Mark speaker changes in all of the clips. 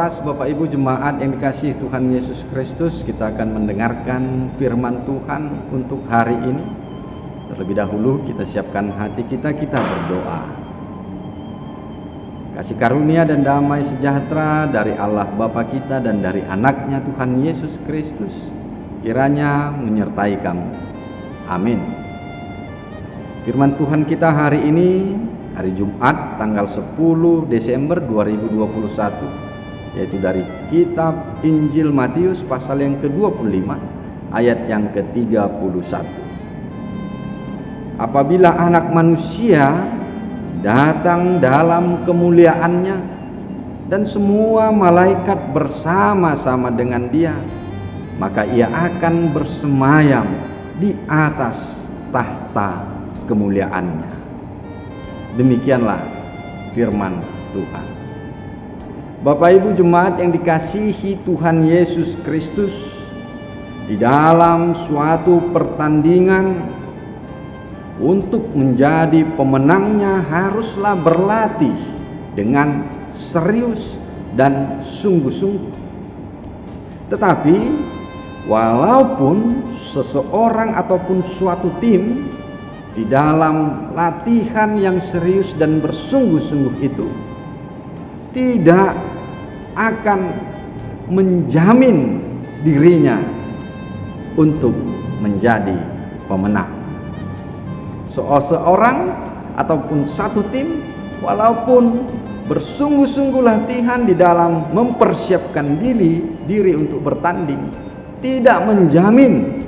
Speaker 1: Kontras Bapak Ibu jemaat yang dikasihi Tuhan Yesus Kristus, kita akan mendengarkan firman Tuhan untuk hari ini. Terlebih dahulu kita siapkan hati kita berdoa. Kasih karunia dan damai sejahtera dari Allah Bapa kita dan dari anaknya Tuhan Yesus Kristus kiranya menyertai kamu. Amin. Firman Tuhan kita hari ini, hari Jumat tanggal 10 Desember 2021, yaitu dari kitab Injil Matius pasal yang ke-25 ayat yang ke-31. Apabila Anak Manusia datang dalam kemuliaannya dan semua malaikat bersama-sama dengan Dia, maka Ia akan bersemayam di atas tahta kemuliaannya. Demikianlah firman Tuhan. Bapak Ibu jemaat yang dikasihi Tuhan Yesus Kristus, di dalam suatu pertandingan untuk menjadi pemenangnya haruslah berlatih dengan serius dan sungguh-sungguh. Tetapi walaupun seseorang ataupun suatu tim di dalam latihan yang serius dan bersungguh-sungguh itu tidak akan menjamin dirinya untuk menjadi pemenang. Seseorang ataupun satu tim walaupun bersungguh-sungguh latihan di dalam mempersiapkan diri untuk bertanding, tidak menjamin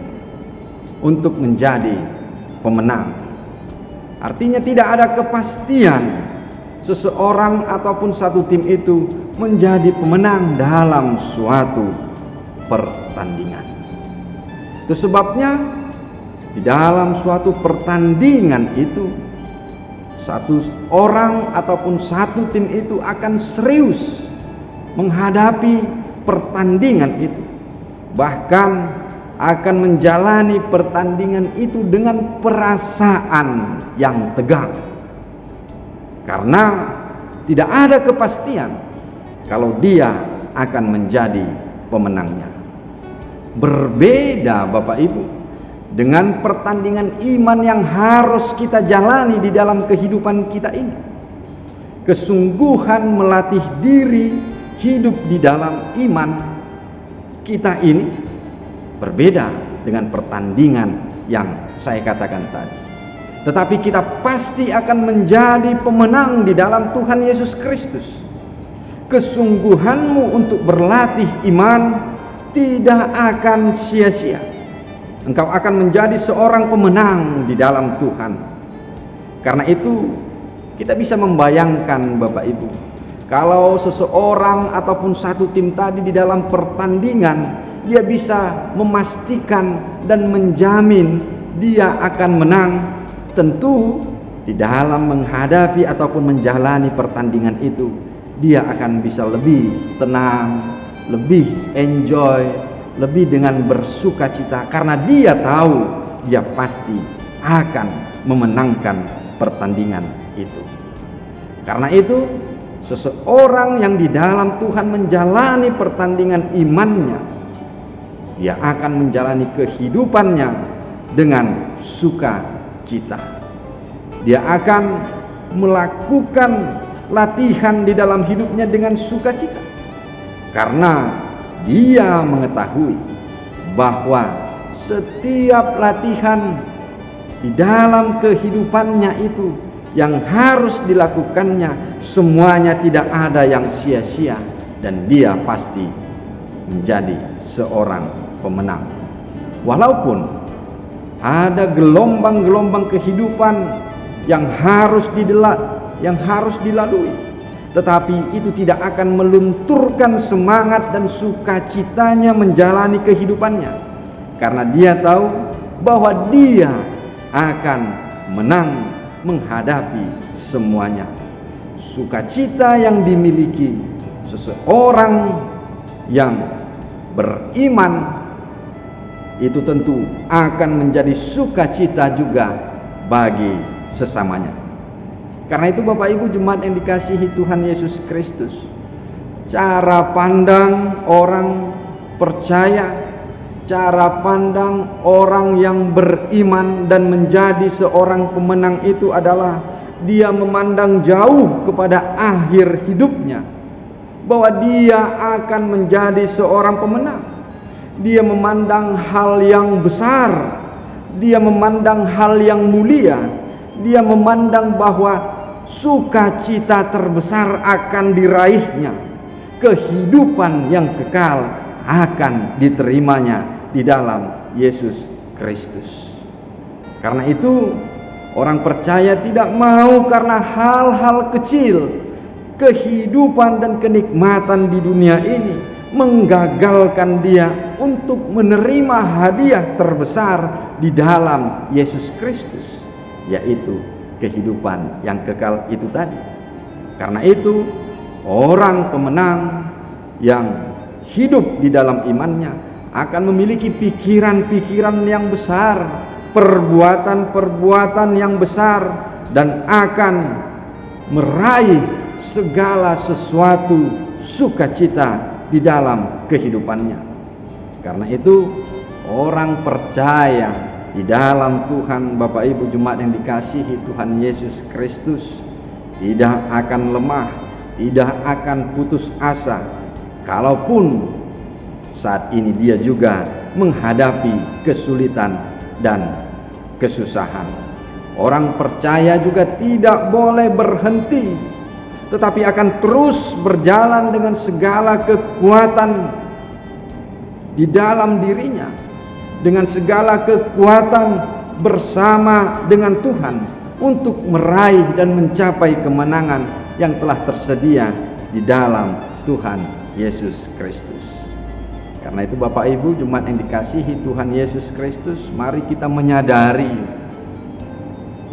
Speaker 1: untuk menjadi pemenang. Artinya tidak ada kepastian seseorang ataupun satu tim itu menjadi pemenang dalam suatu pertandingan. Itu sebabnya di dalam suatu pertandingan itu, satu orang ataupun satu tim itu akan serius menghadapi pertandingan itu, bahkan akan menjalani pertandingan itu dengan perasaan yang tegang, karena tidak ada kepastian kalau dia akan menjadi pemenangnya. Berbeda Bapak Ibu dengan pertandingan iman yang harus kita jalani di dalam kehidupan kita ini. Kesungguhan melatih diri hidup di dalam iman kita ini berbeda dengan pertandingan yang saya katakan tadi. Tetapi kita pasti akan menjadi pemenang di dalam Tuhan Yesus Kristus. Kesungguhanmu untuk berlatih iman tidak akan sia-sia. Engkau akan menjadi seorang pemenang di dalam Tuhan. Karena itu kita bisa membayangkan Bapak Ibu, kalau seseorang ataupun satu tim tadi di dalam pertandingan, dia bisa memastikan dan menjamin dia akan menang. Tentu di dalam menghadapi ataupun menjalani pertandingan itu, dia akan bisa lebih tenang, lebih enjoy, lebih dengan bersuka cita, karena dia tahu dia pasti akan memenangkan pertandingan itu. Karena itu seseorang yang di dalam Tuhan menjalani pertandingan imannya, dia akan menjalani kehidupannya dengan suka cita. Dia akan melakukan latihan di dalam hidupnya dengan sukacita, karena dia mengetahui bahwa setiap latihan di dalam kehidupannya itu yang harus dilakukannya, semuanya tidak ada yang sia-sia, dan dia pasti menjadi seorang pemenang. Walaupun ada gelombang-gelombang kehidupan yang harus dilalui, tetapi itu tidak akan melunturkan semangat dan sukacitanya menjalani kehidupannya, karena dia tahu bahwa dia akan menang menghadapi semuanya. Sukacita yang dimiliki seseorang yang beriman itu tentu akan menjadi sukacita juga bagi sesamanya. Karena itu Bapak Ibu jemaat yang dikasihi Tuhan Yesus Kristus, cara pandang orang percaya, cara pandang orang yang beriman dan menjadi seorang pemenang itu adalah dia memandang jauh kepada akhir hidupnya, bahwa dia akan menjadi seorang pemenang. Dia memandang hal yang besar, dia memandang hal yang mulia, dia memandang bahwa sukacita terbesar akan diraihnya, kehidupan yang kekal akan diterimanya di dalam Yesus Kristus. Karena itu orang percaya tidak mau karena hal-hal kecil, kehidupan dan kenikmatan di dunia ini menggagalkan dia untuk menerima hadiah terbesar di dalam Yesus Kristus, yaitu kehidupan yang kekal itu tadi. Karena itu orang pemenang yang hidup di dalam imannya akan memiliki pikiran-pikiran yang besar, perbuatan-perbuatan yang besar, dan akan meraih segala sesuatu sukacita di dalam kehidupannya. Karena itu orang percaya di dalam Tuhan, Bapak Ibu jemaat yang dikasihi Tuhan Yesus Kristus, tidak akan lemah, tidak akan putus asa, kalaupun saat ini dia juga menghadapi kesulitan dan kesusahan. Orang percaya juga tidak boleh berhenti, tetapi akan terus berjalan dengan segala kekuatan di dalam dirinya, dengan segala kekuatan bersama dengan Tuhan untuk meraih dan mencapai kemenangan yang telah tersedia di dalam Tuhan Yesus Kristus. Karena itu Bapak Ibu jemaat yang dikasihi Tuhan Yesus Kristus, mari kita menyadari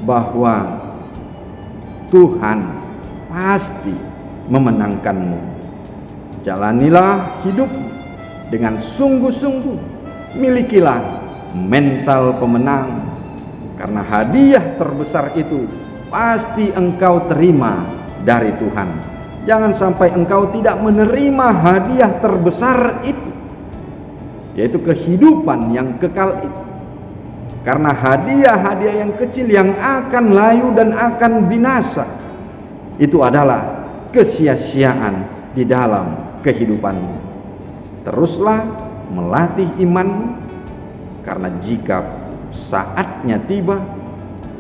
Speaker 1: bahwa Tuhan pasti memenangkanmu. Jalanilah hidup dengan sungguh-sungguh, milikilah mental pemenang, karena hadiah terbesar itu pasti engkau terima dari Tuhan. Jangan sampai engkau tidak menerima hadiah terbesar itu, yaitu kehidupan yang kekal itu. Karena hadiah-hadiah yang kecil yang akan layu dan akan binasa, itu adalah kesia-siaan di dalam kehidupanmu. Teruslah melatih imanmu, karena jika saatnya tiba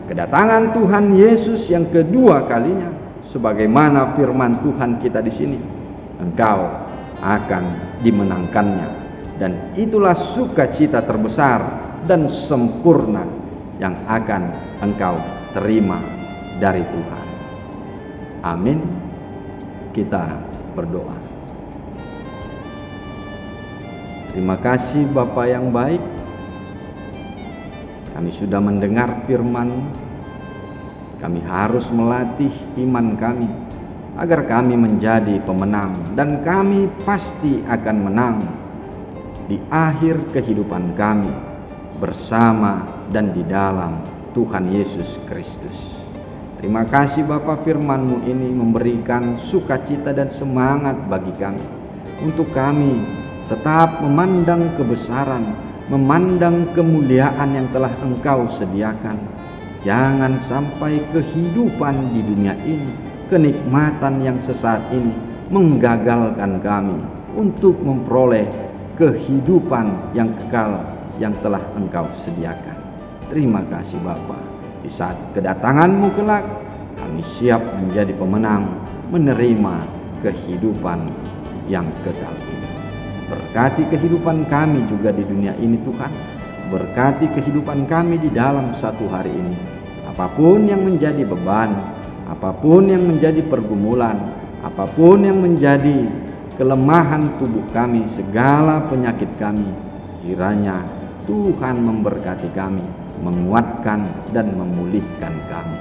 Speaker 1: kedatangan Tuhan Yesus yang kedua kalinya, sebagaimana firman Tuhan kita di sini, engkau akan dimenangkannya, dan itulah sukacita terbesar dan sempurna yang akan engkau terima dari Tuhan. Amin. Kita berdoa. Terima kasih Bapa yang baik, kami sudah mendengar firman. Kami harus melatih iman kami agar kami menjadi pemenang, dan kami pasti akan menang di akhir kehidupan kami bersama dan di dalam Tuhan Yesus Kristus. Terima kasih Bapa, firman-Mu ini memberikan sukacita dan semangat bagi kami, untuk kami tetap memandang kebesaran, memandang kemuliaan yang telah Engkau sediakan. Jangan sampai kehidupan di dunia ini, kenikmatan yang sesaat ini menggagalkan kami untuk memperoleh kehidupan yang kekal yang telah Engkau sediakan. Terima kasih Bapa. Di saat kedatangan-Mu kelak, kami siap menjadi pemenang, menerima kehidupan yang kekal ini. Berkati kehidupan kami juga di dunia ini Tuhan. Berkati kehidupan kami di dalam satu hari ini. Apapun yang menjadi beban, apapun yang menjadi pergumulan, apapun yang menjadi kelemahan tubuh kami, segala penyakit kami, kiranya Tuhan memberkati kami, menguatkan dan memulihkan kami.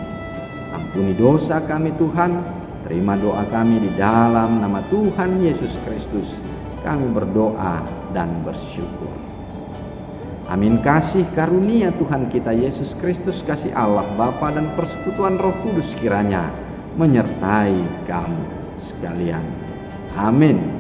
Speaker 1: Ampuni dosa kami Tuhan, terima doa kami di dalam nama Tuhan Yesus Kristus. Kami berdoa dan bersyukur. Amin. Kasih karunia Tuhan kita Yesus Kristus, kasih Allah Bapa dan persekutuan Roh Kudus kiranya menyertai kamu sekalian. Amin.